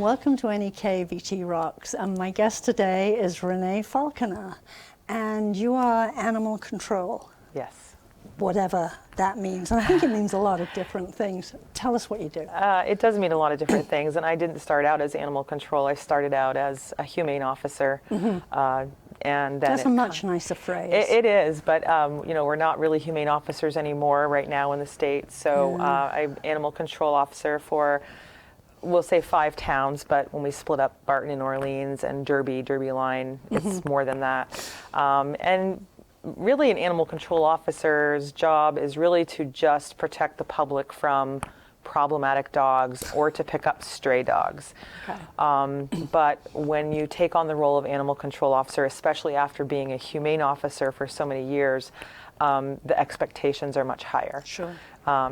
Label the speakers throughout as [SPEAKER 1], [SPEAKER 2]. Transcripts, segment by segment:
[SPEAKER 1] Welcome to NEK-TV Rocks, and my guest today is Renée Falconer, and you are animal control.
[SPEAKER 2] Yes.
[SPEAKER 1] Whatever that means, and I think it means a lot of different things. Tell us what you do.
[SPEAKER 2] It does mean a lot of different things, and I didn't start out as animal control. I started out as a humane officer. And then
[SPEAKER 1] That's a much nicer phrase.
[SPEAKER 2] It is, but you know, we're not really humane officers anymore right now in the States. So I'm animal control officer for, we'll say 5 towns, but when we split up Barton and Orleans and Derby line, it's more than that. And really an animal control officer's job is really to just protect the public from problematic dogs or to pick up stray dogs. Okay. But when you take on the role of animal control officer, especially after being a humane officer for so many years, the expectations are much higher.
[SPEAKER 1] Sure.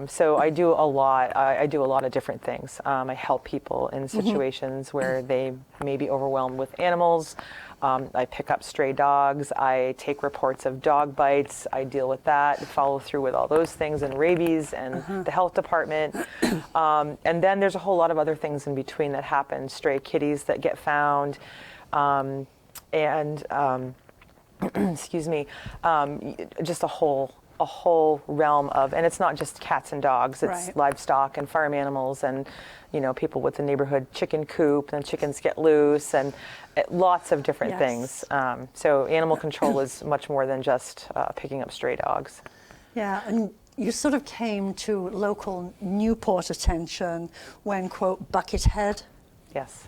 [SPEAKER 2] So I do a lot. I do a lot of different things. I help people in situations where they may be overwhelmed with animals. I pick up stray dogs. I take reports of dog bites. I deal with that, follow through with all those things, and rabies and the health department. And then there's a whole lot of other things in between that happen. Stray kitties that get found, excuse me, just a whole realm of, and it's not just cats and dogs, it's livestock and farm animals and, you know, people with the neighborhood chicken coop and chickens get loose and lots of different things. So animal control is much more than just picking up stray dogs. Yeah,
[SPEAKER 1] and you sort of came to local Newport attention when, quote, Buckethead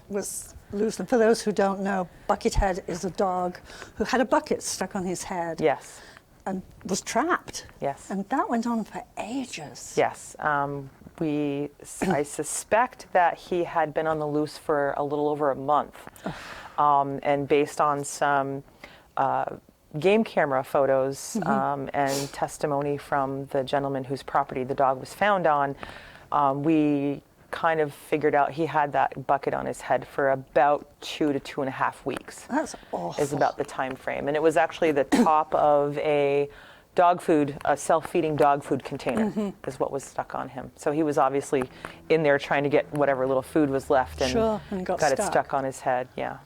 [SPEAKER 1] was loose. And for those who don't know, Buckethead is a dog who had a bucket stuck on his head.
[SPEAKER 2] Yes.
[SPEAKER 1] And was trapped.
[SPEAKER 2] Yes.
[SPEAKER 1] And that went on for ages.
[SPEAKER 2] Yes. I suspect that he had been on the loose for a little over a month. And based on some game camera photos and testimony from the gentleman whose property the dog was found on, we kind of figured out he had that bucket on his head for about 2 to 2.5 weeks.
[SPEAKER 1] That's awful.
[SPEAKER 2] Is about the time frame. And it was actually the top of a dog food, a self-feeding dog food container is what was stuck on him. So he was obviously in there trying to get whatever little food was left and got it stuck on his head. Yeah.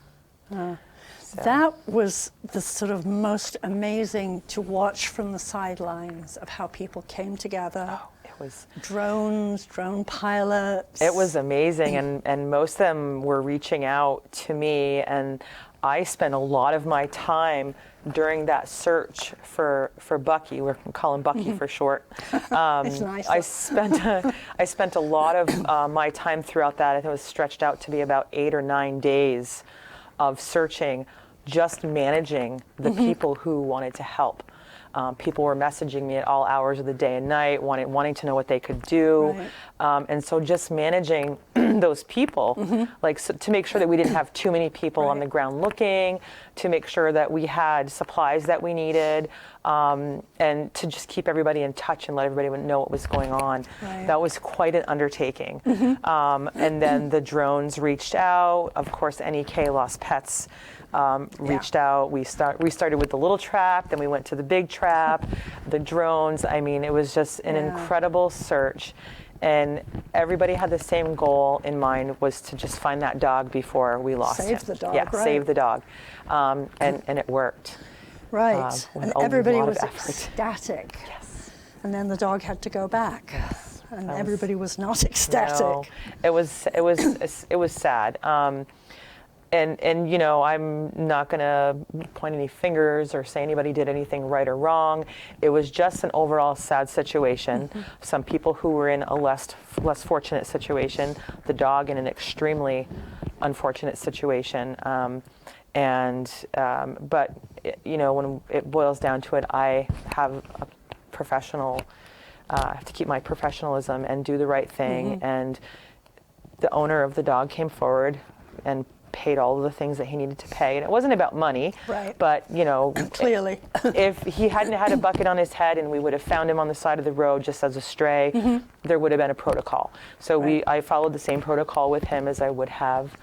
[SPEAKER 2] So.
[SPEAKER 1] That was the sort of most amazing to watch from the sidelines of how people came together.
[SPEAKER 2] Oh, it was
[SPEAKER 1] drone pilots.
[SPEAKER 2] It was amazing, and most of them were reaching out to me, and I spent a lot of my time during that search for Bucky. We're going to call him Bucky for short.
[SPEAKER 1] It's nice.
[SPEAKER 2] I spent a lot of my time throughout that. I think it was stretched out to be about 8 or 9 days of searching, just managing the people who wanted to help. People were messaging me at all hours of the day and night, wanting to know what they could do. And so just managing those people, like to make sure that we didn't have too many people on the ground looking, to make sure that we had supplies that we needed, and to just keep everybody in touch and let everybody know what was going on. That was quite an undertaking. And then the drones reached out. Of course, NEK Lost Pets reached out. We started with the little trap, then we went to the big trap, the drones. I mean, it was just an incredible search. And everybody had the same goal in mind, was to just find that dog before we lost him.
[SPEAKER 1] Save the dog,
[SPEAKER 2] save the dog. And it worked.
[SPEAKER 1] Right. And everybody was ecstatic. Yes. And then the dog had to go back. Yes. And everybody was not ecstatic.
[SPEAKER 2] No, it was sad. And you know, I'm not going to point any fingers or say anybody did anything right or wrong. It was just an overall sad situation. Some people who were in a less fortunate situation, the dog in an extremely unfortunate situation. But you know, when it boils down to it, I have a professional. I have to keep my professionalism and do the right thing. And the owner of the dog came forward and paid all of the things that he needed to pay. And it wasn't about money, but, you know,
[SPEAKER 1] clearly,
[SPEAKER 2] if he hadn't had a bucket on his head and we would have found him on the side of the road just as a stray, there would have been a protocol. So I followed the same protocol with him as I would have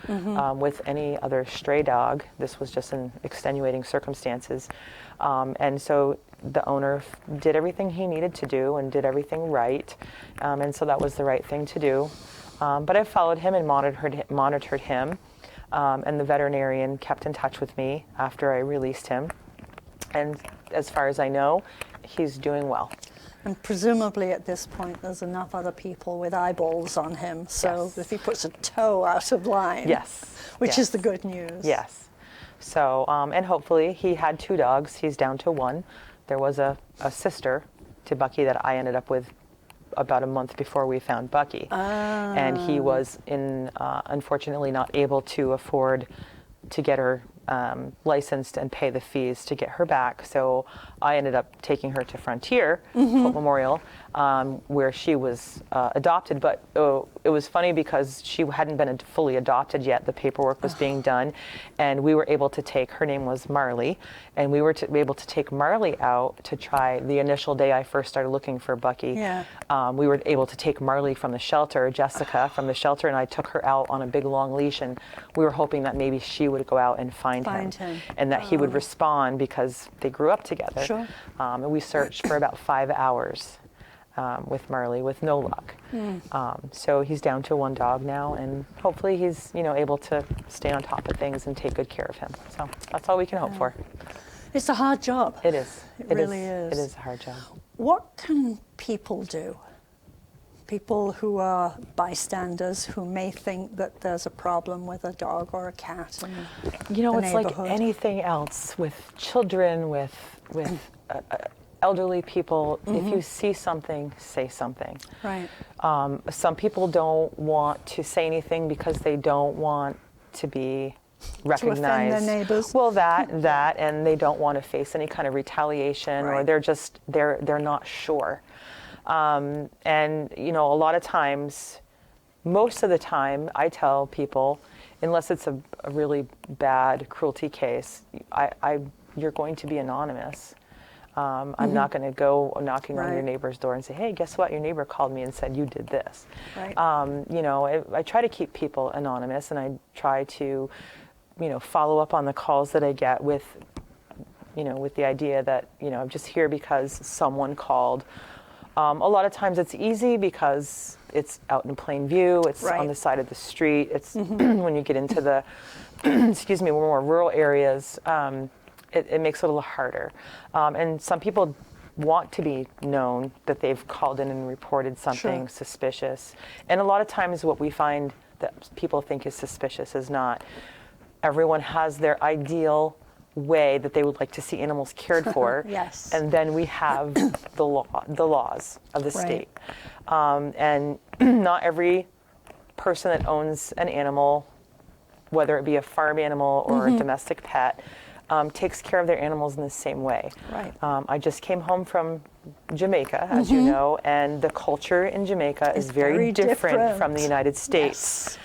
[SPEAKER 2] with any other stray dog. This was just in extenuating circumstances. And so the owner did everything he needed to do and did everything right. And so that was the right thing to do. But I followed him and monitored him. And the veterinarian kept in touch with me after I released him. And as far as I know, he's doing well.
[SPEAKER 1] And presumably at this point, there's enough other people with eyeballs on him. So if he puts a toe out of line, which is the good news.
[SPEAKER 2] Yes. So, and hopefully he had 2 dogs. He's down to 1. There was a sister to Bucky that I ended up with about a month before we found Bucky. And he was unfortunately not able to afford to get her licensed and pay the fees to get her back. So I ended up taking her to Frontier Hope Memorial, where she was adopted. But it was funny because she hadn't been fully adopted yet. The paperwork was being done, and we were able to take, her name was Marley, and we were able to take Marley out to try the initial day I first started looking for Bucky. We were able to take Marley from the shelter, Jessica from the shelter, and I took her out on a big long leash, and we were hoping that maybe she would go out and find him and that he would respond because they grew up together. And we searched for about 5 hours with Marley with no luck. So he's down to 1 dog now, and hopefully he's able to stay on top of things and take good care of him. So that's all we can hope for.
[SPEAKER 1] It's a hard job.
[SPEAKER 2] It is.
[SPEAKER 1] It really is.
[SPEAKER 2] It is a hard job.
[SPEAKER 1] What can people do? People who are bystanders who may think that there's a problem with a dog or a cat in the
[SPEAKER 2] it's like anything else with children, with elderly people. If you see something, say something.
[SPEAKER 1] Right.
[SPEAKER 2] Some people don't want to say anything because they don't want to be recognized.
[SPEAKER 1] To offend their neighbors.
[SPEAKER 2] Well, that, and they don't want to face any kind of retaliation, or they're not sure. And a lot of times, most of the time, I tell people, unless it's a really bad cruelty case, you're going to be anonymous. I'm not going to go knocking on your neighbor's door and say, hey, guess what? Your neighbor called me and said you did this. I try to keep people anonymous, and I try to, follow up on the calls that I get with the idea that, I'm just here because someone called. A lot of times it's easy because it's out in plain view. It's on the side of the street. It's when you get into the, more rural areas, it makes it a little harder. And some people want to be known that they've called in and reported something suspicious. And a lot of times what we find that people think is suspicious is not. Everyone has their ideal way that they would like to see animals cared for. And then we have the laws of the state. And not every person that owns an animal, whether it be a farm animal or a domestic pet, takes care of their animals in the same way. I just came home from Jamaica, as you know, and the culture in Jamaica is very different from the United States.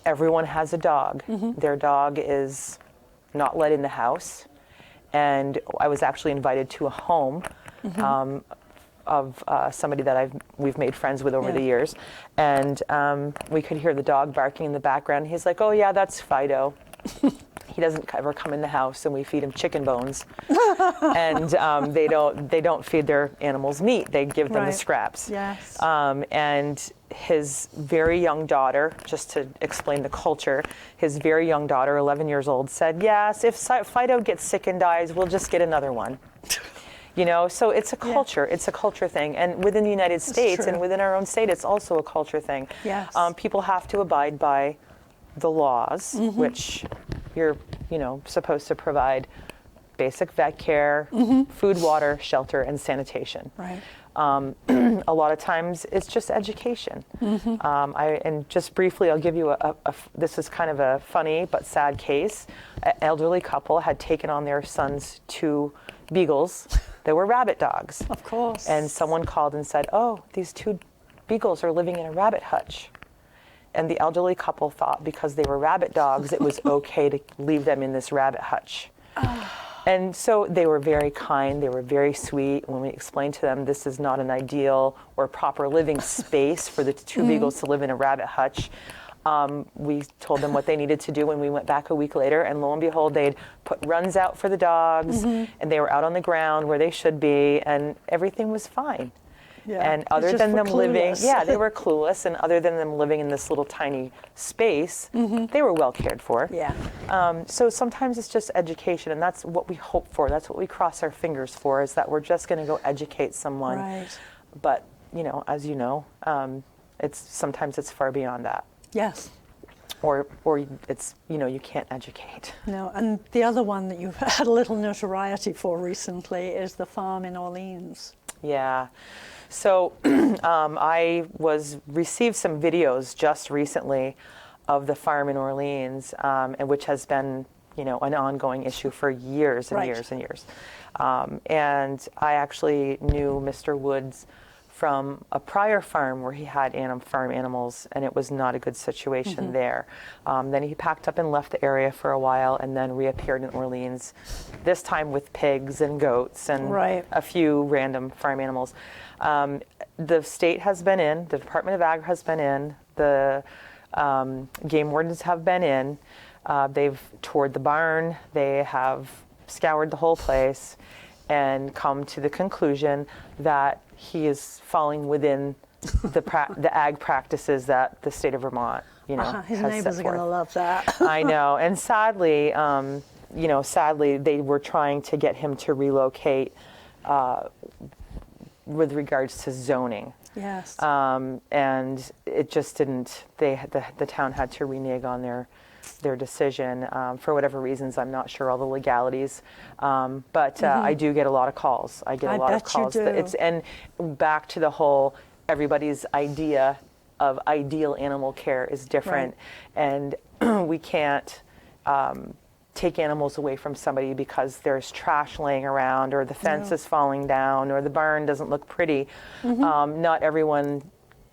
[SPEAKER 2] Everyone has a dog. Their dog is not let in the house, and I was actually invited to a home of somebody that we've made friends with over the years, and we could hear the dog barking in the background. He's like, "Oh yeah, that's Fido." He doesn't ever come in the house, and we feed him chicken bones, and they don't feed their animals meat. They give them the scraps. And his very young daughter, just to explain the culture, his very young daughter, 11 years old, said, "Yes, if Fido gets sick and dies, we'll just get another one." So it's a culture. It's a culture thing, and within the United States and within our own state, it's also a culture thing. People have to abide by the laws, which you're supposed to provide basic vet care, food, water, shelter, and sanitation. A lot of times it's just education. And just briefly, I'll give you this is kind of a funny but sad case. An elderly couple had taken on their son's 2 beagles that were rabbit dogs.
[SPEAKER 1] Of course.
[SPEAKER 2] And someone called and said, "Oh, these 2 beagles are living in a rabbit hutch." And the elderly couple thought because they were rabbit dogs, it was okay to leave them in this rabbit hutch. And so they were very kind, they were very sweet. When we explained to them this is not an ideal or proper living space for the 2 beagles to live in a rabbit hutch, we told them what they needed to do when we went back a week later, and lo and behold, they'd put runs out for the dogs, and they were out on the ground where they should be, and everything was fine.
[SPEAKER 1] Yeah.
[SPEAKER 2] And other
[SPEAKER 1] Just
[SPEAKER 2] than
[SPEAKER 1] for
[SPEAKER 2] them living,
[SPEAKER 1] clueless.
[SPEAKER 2] they were clueless, and other than them living in this little tiny space, they were well cared for.
[SPEAKER 1] Yeah.
[SPEAKER 2] So sometimes it's just education, and that's what we hope for. That's what we cross our fingers for, is that we're just going to go educate someone.
[SPEAKER 1] Right.
[SPEAKER 2] But, as you know, sometimes it's far beyond that.
[SPEAKER 1] Yes.
[SPEAKER 2] Or it's, you can't educate.
[SPEAKER 1] No, and the other one that you've had a little notoriety for recently is the farm in Orleans.
[SPEAKER 2] Yeah. So I received some videos just recently of the farm in Orleans, and which has been, an ongoing issue for years and years and years. And I actually knew Mr. Woods from a prior farm where he had farm animals, and it was not a good situation there. Then he packed up and left the area for a while, and then reappeared in Orleans, this time with pigs and goats and a few random farm animals. The state has been in, the Department of Ag has been in, the game wardens have been in, they've toured the barn, they have scoured the whole place, and come to the conclusion that he is falling within the ag practices that the state of Vermont,
[SPEAKER 1] his
[SPEAKER 2] has
[SPEAKER 1] neighbors
[SPEAKER 2] set
[SPEAKER 1] are going to
[SPEAKER 2] forth.
[SPEAKER 1] love that.
[SPEAKER 2] I know, and sadly, they were trying to get him to relocate with regards to zoning.
[SPEAKER 1] Yes.
[SPEAKER 2] And it just didn't. The town had to renege on their decision for whatever reasons. I'm not sure all the legalities, but I do get a lot of calls. I get a lot of calls.
[SPEAKER 1] You do.
[SPEAKER 2] And back to the whole, everybody's idea of ideal animal care is different, and we can't take animals away from somebody because there's trash laying around, or the fence is falling down, or the barn doesn't look pretty. Not everyone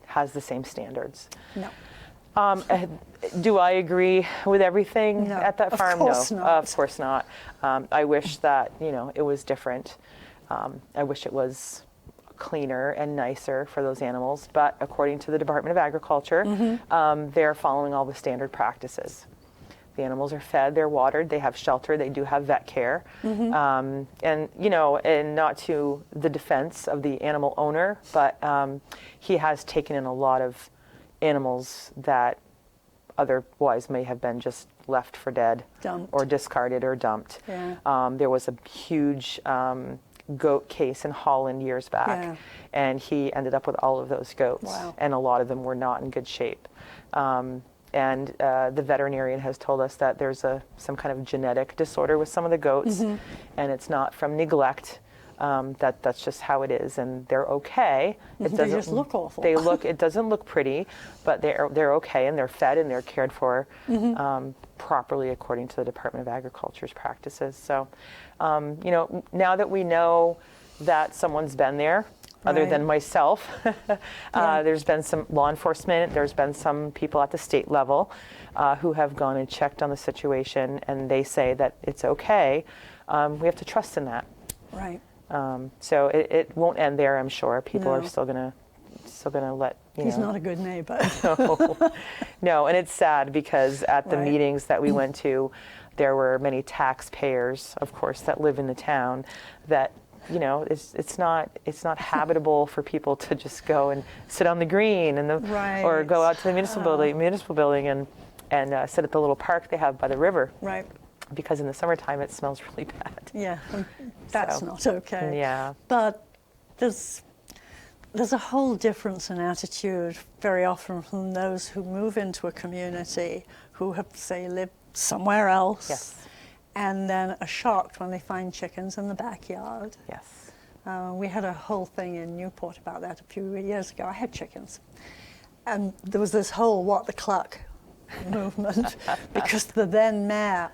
[SPEAKER 2] has the same standards.
[SPEAKER 1] No.
[SPEAKER 2] Do I agree with everything at that farm?
[SPEAKER 1] Of course not.
[SPEAKER 2] Of course not. I wish that, it was different. I wish it was cleaner and nicer for those animals, but according to the Department of Agriculture, they're following all the standard practices. The animals are fed, they're watered, they have shelter, they do have vet care. And, and not to the defense of the animal owner, but he has taken in a lot of animals that otherwise may have been just left for dead,
[SPEAKER 1] Dumped.
[SPEAKER 2] or discarded or dumped.
[SPEAKER 1] Yeah.
[SPEAKER 2] There was a huge goat case in Holland years back, and he ended up with all of those goats.
[SPEAKER 1] Wow.
[SPEAKER 2] And a lot of them were not in good shape. And the veterinarian has told us that there's some kind of genetic disorder with some of the goats, and it's not from neglect. That's just how it is, and they're okay.
[SPEAKER 1] They just look awful.
[SPEAKER 2] It doesn't look pretty, but they're okay, and they're fed and they're cared for properly according to the Department of Agriculture's practices. So, now that we know that someone's been there, other than myself, there's been some law enforcement, there's been some people at the state level who have gone and checked on the situation, and they say that it's okay. We have to trust in that.
[SPEAKER 1] Right.
[SPEAKER 2] So it won't end there, I'm sure. People are still gonna let
[SPEAKER 1] He's not a good neighbor.
[SPEAKER 2] No, and it's sad because at the meetings that we went to, there were many taxpayers, of course, that live in the town that it's not habitable for people to just go and sit on the green and or go out to the municipal building and sit at the little park they have by the river.
[SPEAKER 1] Right.
[SPEAKER 2] Because in the summertime it smells really bad.
[SPEAKER 1] Yeah, that's not okay.
[SPEAKER 2] Yeah.
[SPEAKER 1] But there's a whole difference in attitude very often from those who move into a community who have, say, lived somewhere else.
[SPEAKER 2] Yes.
[SPEAKER 1] And then are shocked when they find chickens in the backyard.
[SPEAKER 2] Yes.
[SPEAKER 1] We had a whole thing in Newport about that a few years ago. I had chickens. And there was this whole what the cluck movement because the then mayor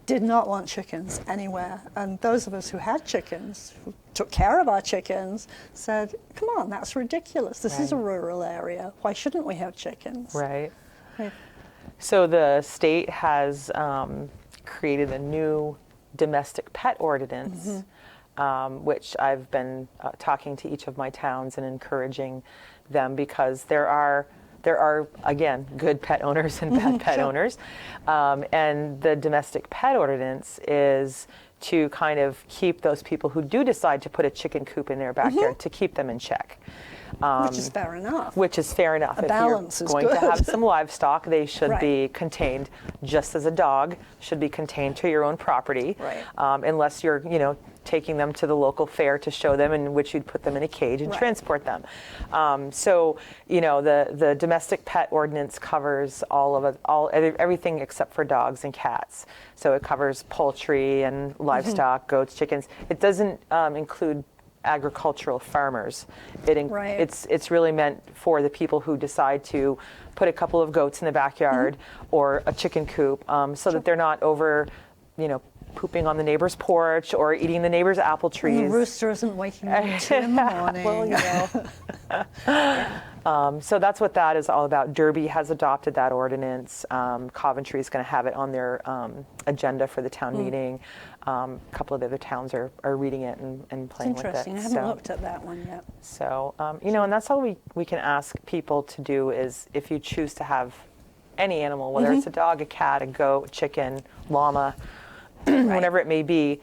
[SPEAKER 1] did not want chickens anywhere. And those of us who had chickens, who took care of our chickens, said, come on, that's ridiculous. This is a rural area. Why shouldn't we have chickens?
[SPEAKER 2] Right. So the state has created a new domestic pet ordinance, which I've been talking to each of my towns and encouraging them, because there are again good pet owners and bad pet owners, and the domestic pet ordinance is to kind of keep those people who do decide to put a chicken coop in their backyard, to keep them in check.
[SPEAKER 1] Which is fair enough.
[SPEAKER 2] Which is fair enough.
[SPEAKER 1] A balance
[SPEAKER 2] if
[SPEAKER 1] is
[SPEAKER 2] you're going
[SPEAKER 1] good.
[SPEAKER 2] to have some livestock, they should
[SPEAKER 1] Right.
[SPEAKER 2] be contained, just as a dog should be contained to your own property.
[SPEAKER 1] Right.
[SPEAKER 2] Unless you're, taking them to the local fair to show them, in which you'd put them in a cage and
[SPEAKER 1] Right.
[SPEAKER 2] transport them. So, the domestic pet ordinance covers everything except for dogs and cats. So it covers poultry and livestock, goats, chickens. It doesn't include agricultural farmers.
[SPEAKER 1] Right.
[SPEAKER 2] It's really meant for the people who decide to put a couple of goats in the backyard or a chicken coop, so that they're not over, pooping on the neighbor's porch or eating the neighbor's apple trees.
[SPEAKER 1] And the rooster isn't waking up at 2 in the morning.
[SPEAKER 2] Well, so that's what that is all about. Derby has adopted that ordinance. Coventry is going to have it on their agenda for the town meeting. A couple of the other towns are reading it and playing with it.
[SPEAKER 1] Interesting. I haven't looked at that one yet.
[SPEAKER 2] So, and that's all we can ask people to do is, if you choose to have any animal, whether it's a dog, a cat, a goat, a chicken, llama, whatever it may be,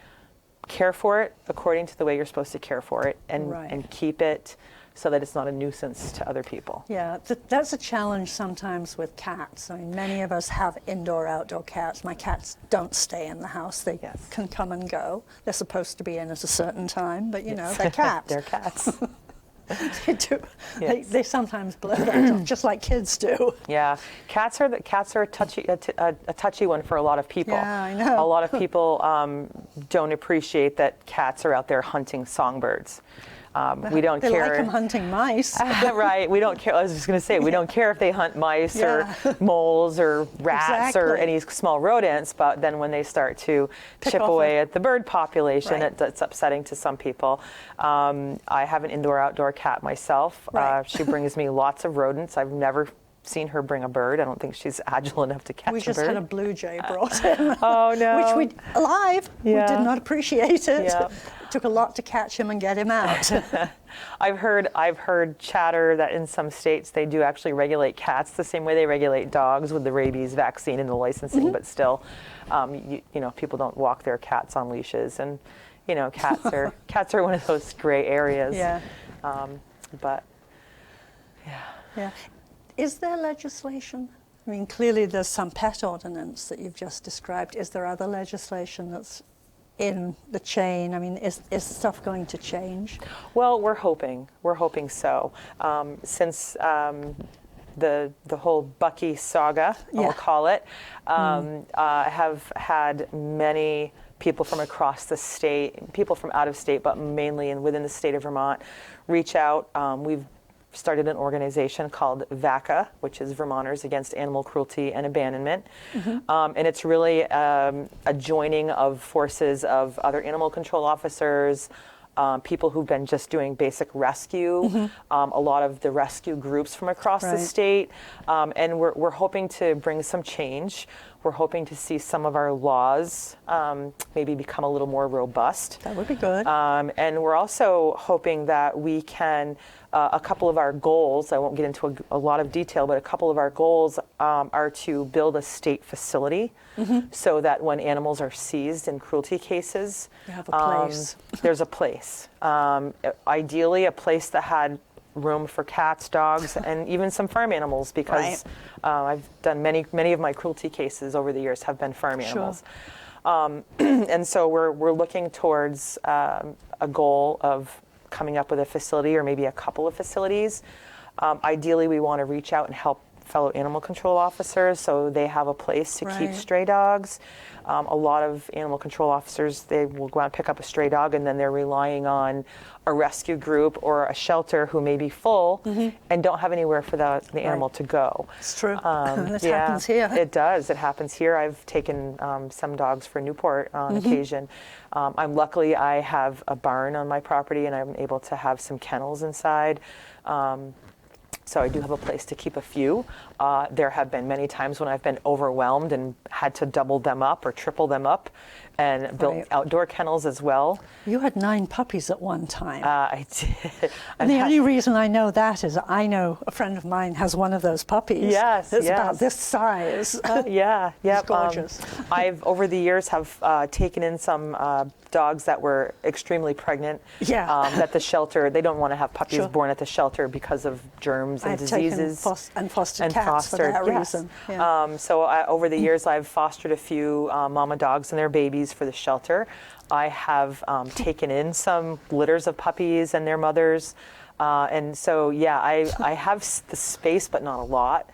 [SPEAKER 2] care for it according to the way you're supposed to care for it, and keep it so that it's not a nuisance to other people.
[SPEAKER 1] Yeah, that's a challenge sometimes with cats. I mean, many of us have indoor, outdoor cats. My cats don't stay in the house. They can come and go. They're supposed to be in at a certain time, but they're cats.
[SPEAKER 2] They're cats.
[SPEAKER 1] They do.
[SPEAKER 2] Yes.
[SPEAKER 1] They sometimes blow that up, just like kids do.
[SPEAKER 2] Yeah, cats are a touchy one for a lot of people.
[SPEAKER 1] Yeah, I know.
[SPEAKER 2] A lot of people don't appreciate that cats are out there hunting songbirds. We don't
[SPEAKER 1] they
[SPEAKER 2] care.
[SPEAKER 1] They like them hunting mice.
[SPEAKER 2] Right. We don't care. I was just going to say, we don't care if they hunt mice or moles or rats or any small rodents, but then when they start to chip away at the bird population, it's upsetting to some people. I have an indoor-outdoor cat myself. She brings me lots of rodents. I've never seen her bring a bird. I don't think she's agile enough to catch a bird.
[SPEAKER 1] We just had a blue jay brought in.
[SPEAKER 2] Oh, no.
[SPEAKER 1] Which alive.
[SPEAKER 2] Yeah.
[SPEAKER 1] We did not appreciate it.
[SPEAKER 2] Yeah.
[SPEAKER 1] It took a lot to catch him and get him out.
[SPEAKER 2] I've heard chatter that in some states they do actually regulate cats the same way they regulate dogs with the rabies vaccine and the licensing, but still, people don't walk their cats on leashes, and cats are one of those gray areas.
[SPEAKER 1] Yeah.
[SPEAKER 2] But
[SPEAKER 1] yeah. Is there legislation? I mean, clearly there's some pet ordinance that you've just described. Is there other legislation that's in the chain? I mean, is stuff going to change?
[SPEAKER 2] Well, we're hoping so. Since the whole Bucky saga, I'll call it, have had many people from across the state, people from out of state, but mainly within the state of Vermont, reach out. We've started an organization called VACA, which is Vermonters Against Animal Cruelty and Abandonment. And it's really a joining of forces of other animal control officers, people who've been just doing basic rescue, a lot of the rescue groups from across the state. And we're hoping to bring some change. We're hoping to see some of our laws maybe become a little more robust.
[SPEAKER 1] That would be good.
[SPEAKER 2] And we're also hoping that we can, a couple of our goals, I won't get into a lot of detail, but a couple of our goals are to build a state facility so that when animals are seized in cruelty cases,
[SPEAKER 1] you have a place.
[SPEAKER 2] There's a place. Ideally, a place that had room for cats, dogs, and even some farm animals, because I've done many of my cruelty cases over the years have been farm animals. And so we're looking towards a goal of coming up with a facility or maybe a couple of facilities. Ideally, we want to reach out and help fellow animal control officers so they have a place to keep stray dogs. A lot of animal control officers, they will go out and pick up a stray dog, and then they're relying on a rescue group or a shelter who may be full and don't have anywhere for the animal to go.
[SPEAKER 1] It's true. This happens here.
[SPEAKER 2] It does. It happens here. I've taken some dogs for Newport on occasion. Luckily, I have a barn on my property, and I'm able to have some kennels inside. So I do have a place to keep a few. There have been many times when I've been overwhelmed and had to double them up or triple them up and built outdoor kennels as well.
[SPEAKER 1] You had 9 puppies at one time.
[SPEAKER 2] I did.
[SPEAKER 1] And the only reason I know that is I know a friend of mine has one of those puppies.
[SPEAKER 2] Yes,
[SPEAKER 1] it's about this size.
[SPEAKER 2] Yeah.
[SPEAKER 1] It's gorgeous.
[SPEAKER 2] I've over the years have taken in some dogs that were extremely pregnant.
[SPEAKER 1] Yeah.
[SPEAKER 2] That the shelter, they don't want to have puppies born at the shelter because of germs and diseases.
[SPEAKER 1] And fostered cats for that reason. Yeah.
[SPEAKER 2] So over the years, I've fostered a few mama dogs and their babies for the shelter. I have taken in some litters of puppies and their mothers. And so, I have the space, but not a lot.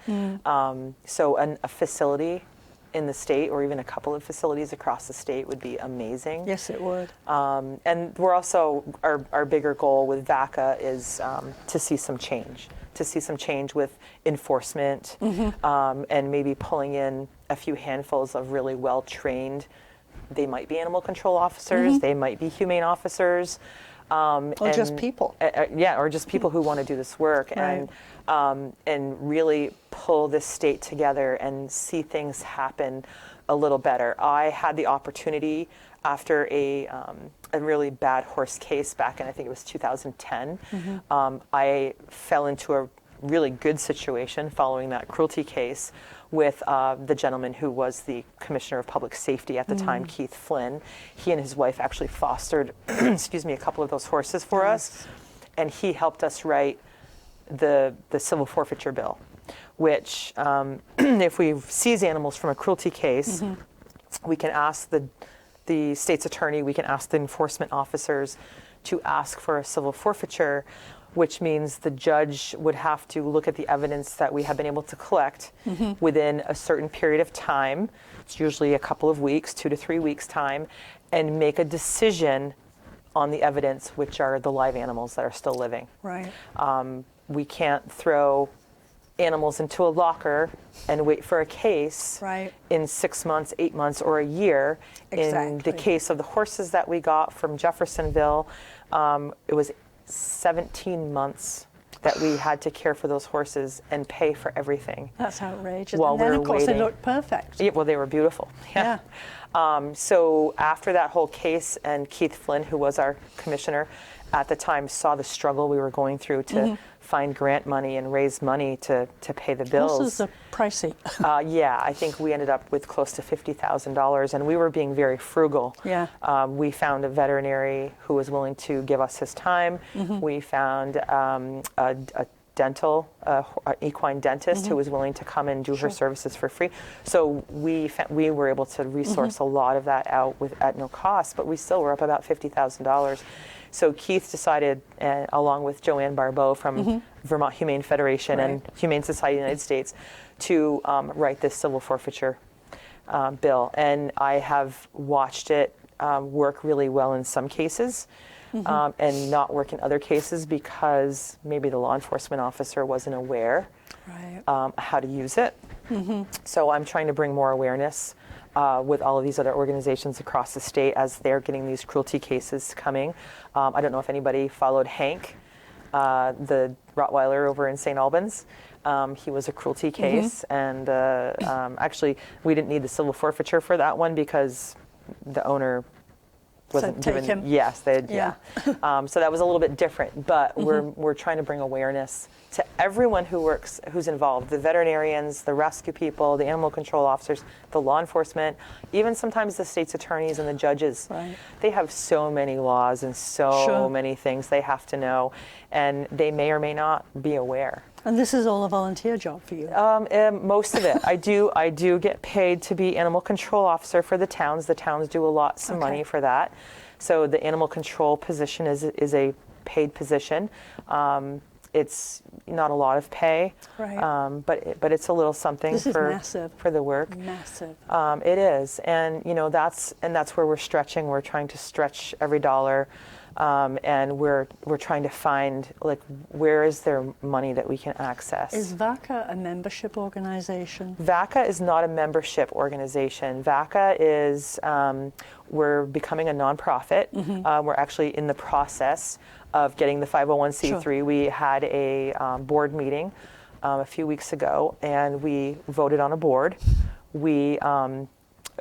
[SPEAKER 2] So a facility in the state, or even a couple of facilities across the state, would be amazing.
[SPEAKER 1] Yes, it would.
[SPEAKER 2] And we're also, our bigger goal with VACA is to see some change. To see some change with enforcement, and maybe pulling in a few handfuls of really well-trained, they might be animal control officers, they might be humane officers.
[SPEAKER 1] Or just people.
[SPEAKER 2] Or just people who want to do this work, and really pull this state together and see things happen a little better. I had the opportunity after a really bad horse case back in, I think it was 2010. I fell into a really good situation following that cruelty case with the gentleman who was the Commissioner of Public Safety at the time, Keith Flynn. He and his wife actually fostered, a couple of those horses for us, and he helped us write the civil forfeiture bill, which if we seize animals from a cruelty case, we can ask the state's attorney, we can ask the enforcement officers to ask for a civil forfeiture, which means the judge would have to look at the evidence that we have been able to collect within a certain period of time. It's usually a couple of weeks, 2 to 3 weeks time, and make a decision on the evidence, which are the live animals that are still living.
[SPEAKER 1] Right.
[SPEAKER 2] We can't throw animals into a locker and wait for a case in 6 months, 8 months, or a year.
[SPEAKER 1] Exactly.
[SPEAKER 2] In the case of the horses that we got from Jeffersonville, it was 17 months that we had to care for those horses and pay for everything.
[SPEAKER 1] That's outrageous.
[SPEAKER 2] While
[SPEAKER 1] and then,
[SPEAKER 2] we
[SPEAKER 1] of
[SPEAKER 2] were
[SPEAKER 1] course,
[SPEAKER 2] waiting.
[SPEAKER 1] they looked perfect.
[SPEAKER 2] Yeah, well, they were beautiful.
[SPEAKER 1] Yeah.
[SPEAKER 2] So after that whole case, and Keith Flynn, who was our commissioner at the time, saw the struggle we were going through to find grant money and raise money to pay the bills.
[SPEAKER 1] Horses are pricey.
[SPEAKER 2] I think we ended up with close to $50,000, and we were being very frugal.
[SPEAKER 1] Yeah.
[SPEAKER 2] We found a veterinary who was willing to give us his time. We found a equine dentist who was willing to come and do her services for free. So we were able to resource a lot of that out at no cost, but we still were up about $50,000. So Keith decided, along with Joanne Barbeau from Vermont Humane Federation and Humane Society of the United States, to write this civil forfeiture bill. And I have watched it work really well in some cases, and not work in other cases because maybe the law enforcement officer wasn't aware how to use it. So I'm trying to bring more awareness with all of these other organizations across the state as they're getting these cruelty cases coming. I don't know if anybody followed Hank, the Rottweiler over in St. Albans. He was a cruelty case, and actually we didn't need the civil forfeiture for that one because the owner wasn't given.
[SPEAKER 1] Him.
[SPEAKER 2] Yes, they did. So that was a little bit different, but we're trying to bring awareness to everyone who's involved: the veterinarians, the rescue people, the animal control officers, the law enforcement, even sometimes the state's attorneys and the judges. They have so many laws and so many things they have to know, and they may or may not be aware.
[SPEAKER 1] And this is all a volunteer job for you?
[SPEAKER 2] Most of it. I do get paid to be animal control officer for the towns. The towns do some money for that. So the animal control position is a paid position. It's not a lot of pay, but it's a little something for the work.
[SPEAKER 1] Massive.
[SPEAKER 2] It is, and that's where we're stretching. We're trying to stretch every dollar. And we're trying to find, where is there money that we can access?
[SPEAKER 1] Is VACA a membership organization?
[SPEAKER 2] VACA is not a membership organization. VACA is, we're becoming a nonprofit. We're actually in the process of getting the 501c3. We had a board meeting a few weeks ago, and we voted on a board. We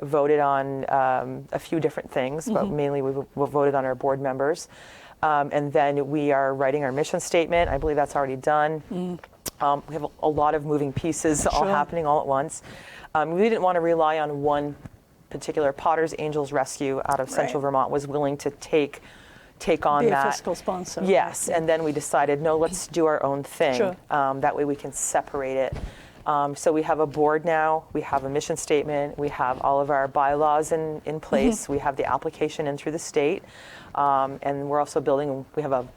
[SPEAKER 2] voted on a few different things, but mainly we voted on our board members. And then we are writing our mission statement. I believe that's already done. We have a lot of moving pieces all happening all at once. We didn't want to rely on one particular. Potter's Angels Rescue out of Central Vermont was willing to take on
[SPEAKER 1] Be
[SPEAKER 2] that.
[SPEAKER 1] a fiscal sponsor.
[SPEAKER 2] Yes, and then we decided, no, let's do our own thing. That way we can separate it. So we have a board now, we have a mission statement, we have all of our bylaws in place, we have the application in through the state, and we're also building, we have a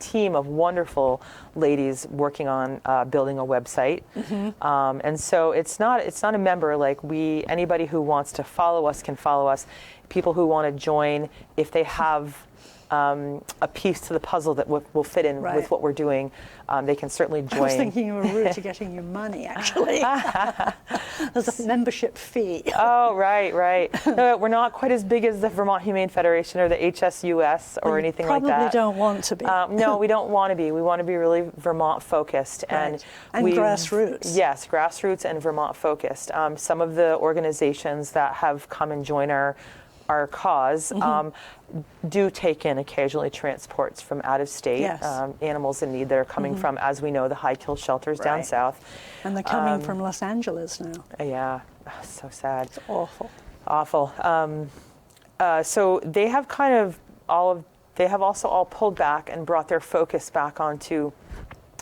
[SPEAKER 2] team of wonderful ladies working on building a website. And so it's not a member, like anybody who wants to follow us can follow us. People who want to join, if they have a piece to the puzzle that will fit in with what we're doing, they can certainly join.
[SPEAKER 1] I was thinking you were rude to getting your money, actually. There's a membership fee.
[SPEAKER 2] Oh, right. No, we're not quite as big as the Vermont Humane Federation or the HSUS or anything like that.
[SPEAKER 1] Probably don't want to be.
[SPEAKER 2] No, we don't want to be. We want to be really Vermont focused.
[SPEAKER 1] And grassroots.
[SPEAKER 2] Yes, grassroots and Vermont focused. Some of the organizations that have come and joined our cause do take in occasionally transports from out of state, animals in need that are coming from, as we know, the high kill shelters down south.
[SPEAKER 1] And they're coming from Los Angeles now.
[SPEAKER 2] Yeah, so sad.
[SPEAKER 1] It's awful.
[SPEAKER 2] Awful. So they have they have also all pulled back and brought their focus back onto,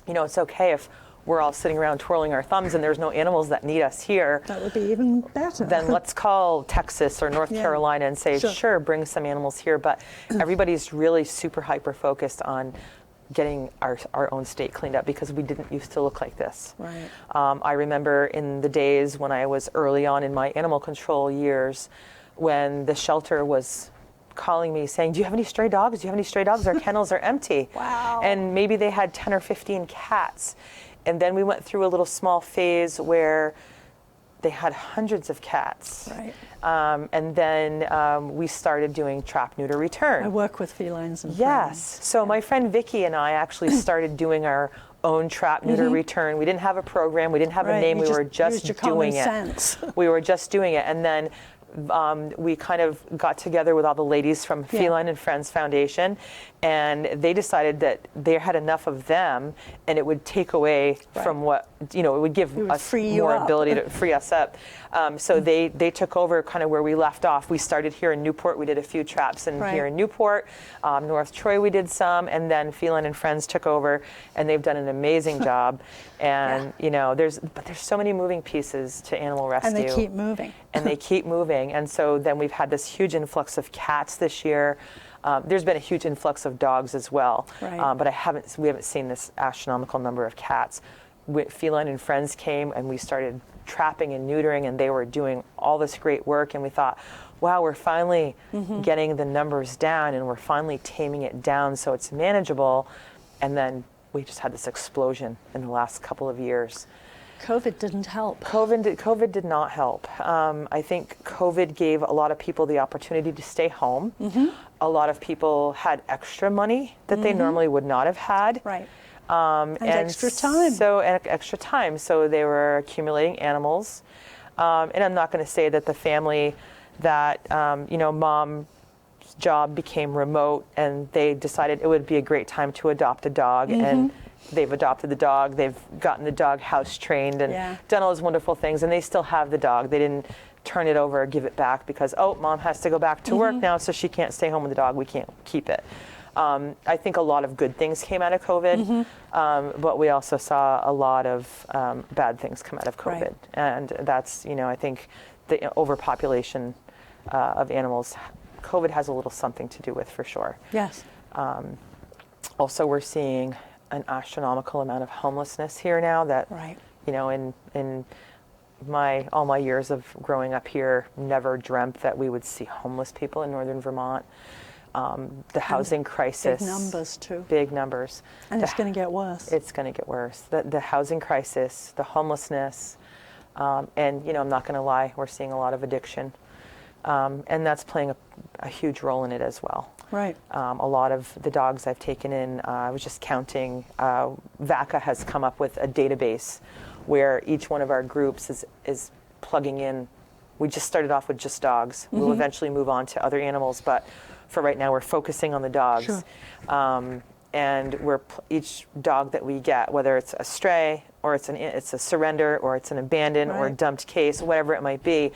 [SPEAKER 2] it's okay if we're all sitting around twirling our thumbs and there's no animals that need us here.
[SPEAKER 1] That would be even better.
[SPEAKER 2] Then let's call Texas or North Carolina and say, sure, bring some animals here. But everybody's really super hyper focused on getting our own state cleaned up because we didn't used to look like this.
[SPEAKER 1] Right.
[SPEAKER 2] I remember in the days when I was early on in my animal control years when the shelter was calling me saying, do you have any stray dogs? Do you have any stray dogs? Our kennels are empty.
[SPEAKER 1] Wow.
[SPEAKER 2] And maybe they had 10 or 15 cats. And then we went through a little small phase where they had hundreds of cats.
[SPEAKER 1] Right.
[SPEAKER 2] And then we started doing TrapNeuter Return.
[SPEAKER 1] I work with felines and
[SPEAKER 2] Yes. So my friend Vicky and I actually started doing our own TrapNeuter Return. We didn't have a program. We didn't have a name. We were just doing it. We were just doing it. And then we kind of got together with all the ladies from Feline and Friends Foundation, and they decided that they had enough of them, and it would take away from what, it would give us more ability to free us up. So they took over kind of where we left off. We started here in Newport. We did a few traps here in Newport. North Troy we did some, and then Feline and Friends took over, and they've done an amazing job. And there's so many moving pieces to animal rescue.
[SPEAKER 1] And they keep moving.
[SPEAKER 2] And they keep moving. And so then we've had this huge influx of cats this year. There's been a huge influx of dogs as well.
[SPEAKER 1] Right.
[SPEAKER 2] But we haven't seen this astronomical number of cats. Feline and Friends came and we started trapping and neutering, and they were doing all this great work, and we thought, wow, we're finally getting the numbers down, and we're finally taming it down so it's manageable. And then we just had this explosion in the last couple of years.
[SPEAKER 1] COVID didn't help.
[SPEAKER 2] COVID did not help. I think COVID gave a lot of people the opportunity to stay home. A lot of people had extra money that they normally would not have had.
[SPEAKER 1] Right. And extra time.
[SPEAKER 2] Extra time. So they were accumulating animals. And I'm not going to say that the family that, mom's job became remote and they decided it would be a great time to adopt a dog. And they've adopted the dog. They've gotten the dog house trained and done all those wonderful things. And they still have the dog. They didn't turn it over or give it back because, mom has to go back to work now, so she can't stay home with the dog. We can't keep it. I think a lot of good things came out of COVID, but we also saw a lot of bad things come out of COVID.
[SPEAKER 1] Right.
[SPEAKER 2] And that's, I think the overpopulation of animals, COVID has a little something to do with, for sure.
[SPEAKER 1] Yes.
[SPEAKER 2] Also, we're seeing an astronomical amount of homelessness here now that, in all my years of growing up here, never dreamt that we would see homeless people in northern Vermont. The housing crisis.
[SPEAKER 1] Big numbers, too.
[SPEAKER 2] Big numbers.
[SPEAKER 1] And it's going to get worse.
[SPEAKER 2] It's going to get worse. The housing crisis, the homelessness, and, I'm not going to lie, we're seeing a lot of addiction. And that's playing a huge role in it as well.
[SPEAKER 1] Right.
[SPEAKER 2] A lot of the dogs I've taken in, I was just counting, VACA has come up with a database where each one of our groups is plugging in We just started off with just dogs. We'll eventually move on to other animals, but for right now, we're focusing on the dogs.
[SPEAKER 1] Sure.
[SPEAKER 2] And each dog that we get, whether it's a stray or it's a surrender or it's an abandoned or a dumped case, whatever it might be,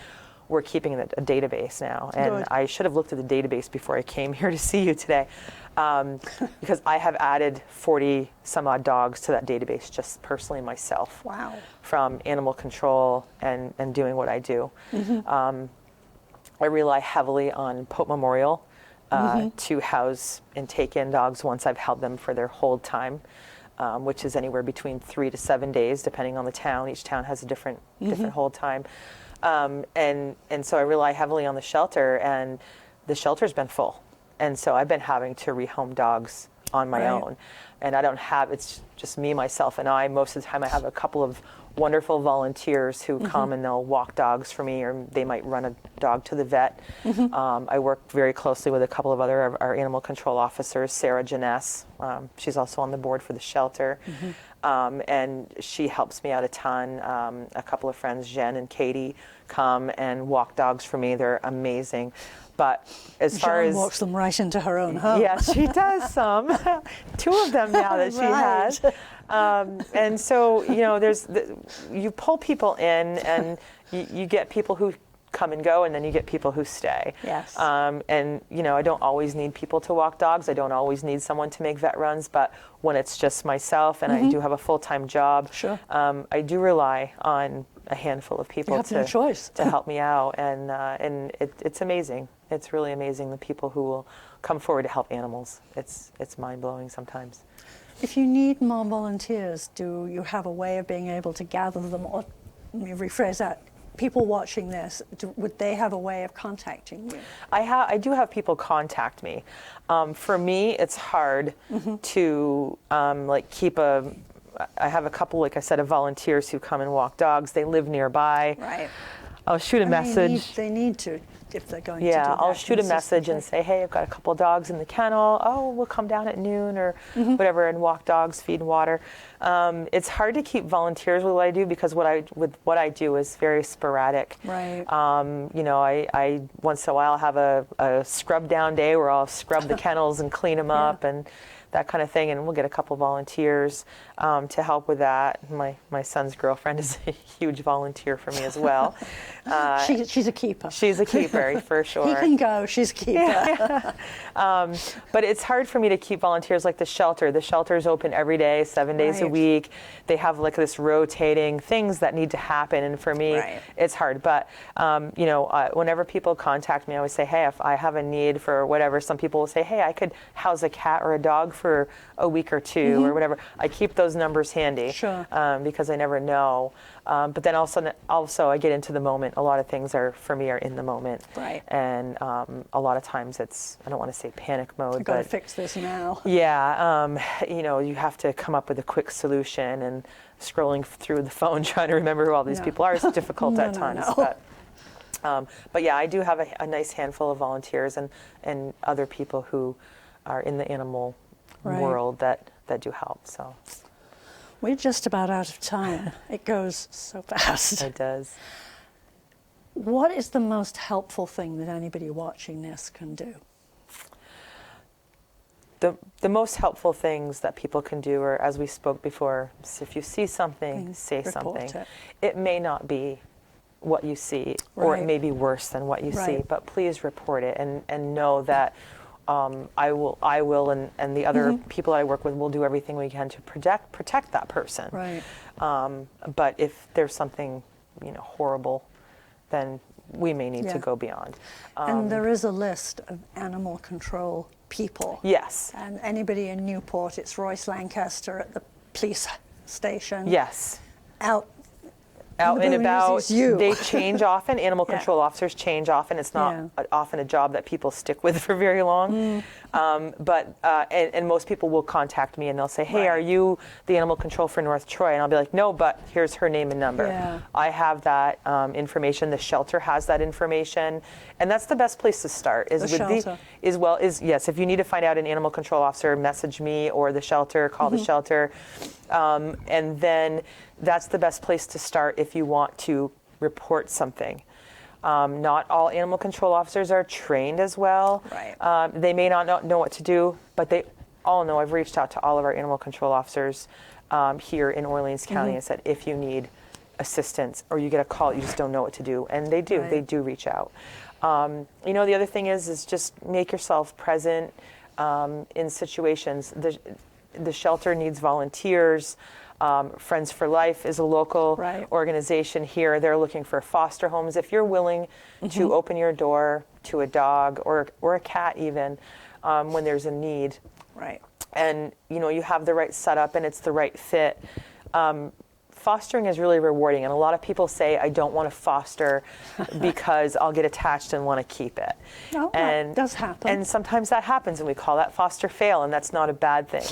[SPEAKER 2] we're keeping a database now. And
[SPEAKER 1] Good.
[SPEAKER 2] I should have looked at the database before I came here to see you today, because I have added 40 some odd dogs to that database just personally myself.
[SPEAKER 1] Wow.
[SPEAKER 2] From animal control and doing what I do. I rely heavily on Pope Memorial to house and take in dogs once I've held them for their hold time, which is anywhere between 3 to 7 days, depending on the town. Each town has a different hold time. And so I rely heavily on the shelter, and the shelter's been full. And so I've been having to rehome dogs on my own. And I don't have, it's just me, myself, and I. Most of the time I have a couple of wonderful volunteers who come and they'll walk dogs for me, or they might run a dog to the vet. I work very closely with a couple of other our animal control officers, Sarah Janess. She's also on the board for the shelter. And she helps me out a ton. A couple of friends, Jen and Katie, come and walk dogs for me. They're amazing. But as far as
[SPEAKER 1] walks them right into her own home.
[SPEAKER 2] Yeah, she does some. 2 of them now that she has. And so, you know, you pull people in, and you get people who come and go, and then you get people who stay.
[SPEAKER 1] Yes.
[SPEAKER 2] And, you know, I don't always need people to walk dogs. I don't always need someone to make vet runs. But when it's just myself and I do have a full-time job,
[SPEAKER 1] sure.
[SPEAKER 2] I do rely on a handful of people
[SPEAKER 1] to
[SPEAKER 2] help me out. And it's amazing. It's really amazing, the people who will come forward to help animals. It's mind-blowing sometimes.
[SPEAKER 1] If you need more volunteers, do you have a way of being able to gather them? Or let me rephrase that. People watching this, would they have a way of contacting you?
[SPEAKER 2] I do have people contact me. For me, it's hard to keep I have a couple, like I said, of volunteers who come and walk dogs. They live nearby.
[SPEAKER 1] Right.
[SPEAKER 2] I'll shoot a message.
[SPEAKER 1] They need to, if they're going to do that.
[SPEAKER 2] Yeah, I'll shoot a message and say, hey, I've got a couple of dogs in the kennel. Oh, we'll come down at noon or whatever and walk dogs, feed and water. It's hard to keep volunteers with what I do, because what I do is very sporadic.
[SPEAKER 1] Right.
[SPEAKER 2] You know, I once in a while have a scrub down day where I'll scrub the kennels and clean them up and that kind of thing, and we'll get a couple volunteers to help with that. My son's girlfriend is a huge volunteer for me as well.
[SPEAKER 1] She's a keeper.
[SPEAKER 2] She's a keeper, for sure.
[SPEAKER 1] He can go, she's a keeper.
[SPEAKER 2] But it's hard for me to keep volunteers like the shelter. The shelter's open every day, 7 days a week. They have like this rotating things that need to happen, and for me, it's hard. But, you know, whenever people contact me, I always say, hey, if I have a need for whatever, some people will say, hey, I could house a cat or a dog for a week or two or whatever. I keep those numbers handy, because I never know. But then also I get into the moment. A lot of things for me are in the moment.
[SPEAKER 1] Right.
[SPEAKER 2] And a lot of times it's, I don't want to say panic mode,
[SPEAKER 1] I've got to fix this now.
[SPEAKER 2] Yeah. You know, you have to come up with a quick solution, and scrolling through the phone trying to remember who all these people are is difficult at times. But yeah, I do have a nice handful of volunteers and other people who are in the animal world that do help. So
[SPEAKER 1] we're just about out of time. It goes so fast.
[SPEAKER 2] It does.
[SPEAKER 1] What is the most helpful thing that anybody watching this can do?
[SPEAKER 2] The most helpful things that people can do are, as we spoke before, if you see something, say something. It may not be what you see, or it may be worse than what you see, but please report it and know that I will, and the other people that I work with will do everything we can to protect that person.
[SPEAKER 1] Right.
[SPEAKER 2] But if there's something, you know, horrible, then we may need to go beyond.
[SPEAKER 1] And there is a list of animal control people.
[SPEAKER 2] Yes.
[SPEAKER 1] And anybody in Newport, it's Royce Lancaster at the police station.
[SPEAKER 2] Yes.
[SPEAKER 1] Out
[SPEAKER 2] and about.
[SPEAKER 1] You.
[SPEAKER 2] They change often. Animal control officers change often. It's not often a job that people stick with for very long. But most people will contact me and they'll say, hey, are you the animal control for North Troy? And I'll be like, no, but here's her name and number.
[SPEAKER 1] Yeah.
[SPEAKER 2] I have that information. The shelter has that information. And that's the best place to start. Is
[SPEAKER 1] the
[SPEAKER 2] with
[SPEAKER 1] shelter.
[SPEAKER 2] Yes, if you need to find out an animal control officer, message me or the shelter, call the shelter. And then that's the best place to start if you want to report something. Not all animal control officers are trained as well.
[SPEAKER 1] Right.
[SPEAKER 2] They may not know what to do, but they all know. I've reached out to all of our animal control officers here in Orleans County and said, if you need assistance or you get a call, you just don't know what to do. And they do.
[SPEAKER 1] Right.
[SPEAKER 2] They do reach out. You know, the other thing is just make yourself present in situations. The shelter needs volunteers. Friends for Life is a local organization here. They're looking for foster homes. If you're willing to open your door to a dog or a cat even when there's a need, and you know you have the right setup and it's the right fit, fostering is really rewarding. And a lot of people say, I don't want to foster because I'll get attached and want to keep it.
[SPEAKER 1] No,
[SPEAKER 2] and
[SPEAKER 1] that does happen.
[SPEAKER 2] And sometimes that happens, and we call that foster fail, and that's not a bad thing.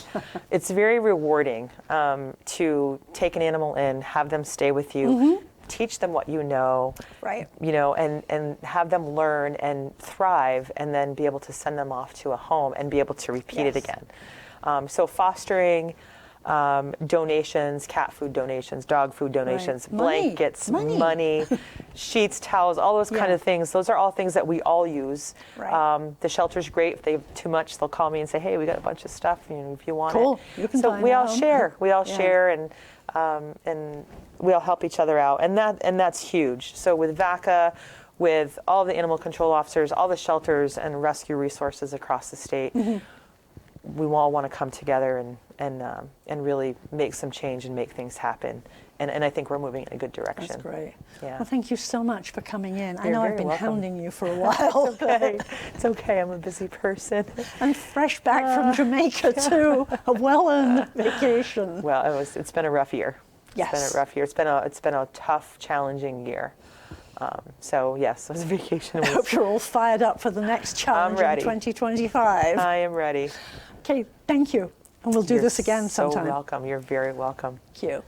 [SPEAKER 2] It's very rewarding to take an animal in, have them stay with you, teach them what you know, you know, and have them learn and thrive, and then be able to send them off to a home and be able to repeat it again. So fostering, donations, cat food donations, dog food donations, blankets, money, sheets, towels, all those kind of things. Those are all things that we all use. The shelter's great. If they have too much, they'll call me and say, hey, we got a bunch of stuff, you know, if you want it.
[SPEAKER 1] You can
[SPEAKER 2] so we all share. We all share, and we all help each other out. And that's huge. So with VACA, with all the animal control officers, all the shelters and rescue resources across the state, we all want to come together and really make some change and make things happen. And I think we're moving in a good direction.
[SPEAKER 1] That's great.
[SPEAKER 2] Yeah.
[SPEAKER 1] Well, thank you so much for coming in.
[SPEAKER 2] You're
[SPEAKER 1] I know I've
[SPEAKER 2] very
[SPEAKER 1] been
[SPEAKER 2] welcome.
[SPEAKER 1] hounding you for a while.
[SPEAKER 2] It's okay. It's okay. I'm a busy person.
[SPEAKER 1] And fresh back from Jamaica too, a well-earned vacation.
[SPEAKER 2] Well, it's been a rough year.
[SPEAKER 1] Yes.
[SPEAKER 2] It's been a rough year. It's been a tough, challenging year. So yes, it was a vacation.
[SPEAKER 1] I hope you're all fired up for the next challenge in 2025.
[SPEAKER 2] I am ready.
[SPEAKER 1] Okay, thank you. And we'll do this again sometime.
[SPEAKER 2] You're so welcome. You're very welcome.
[SPEAKER 1] Thank you.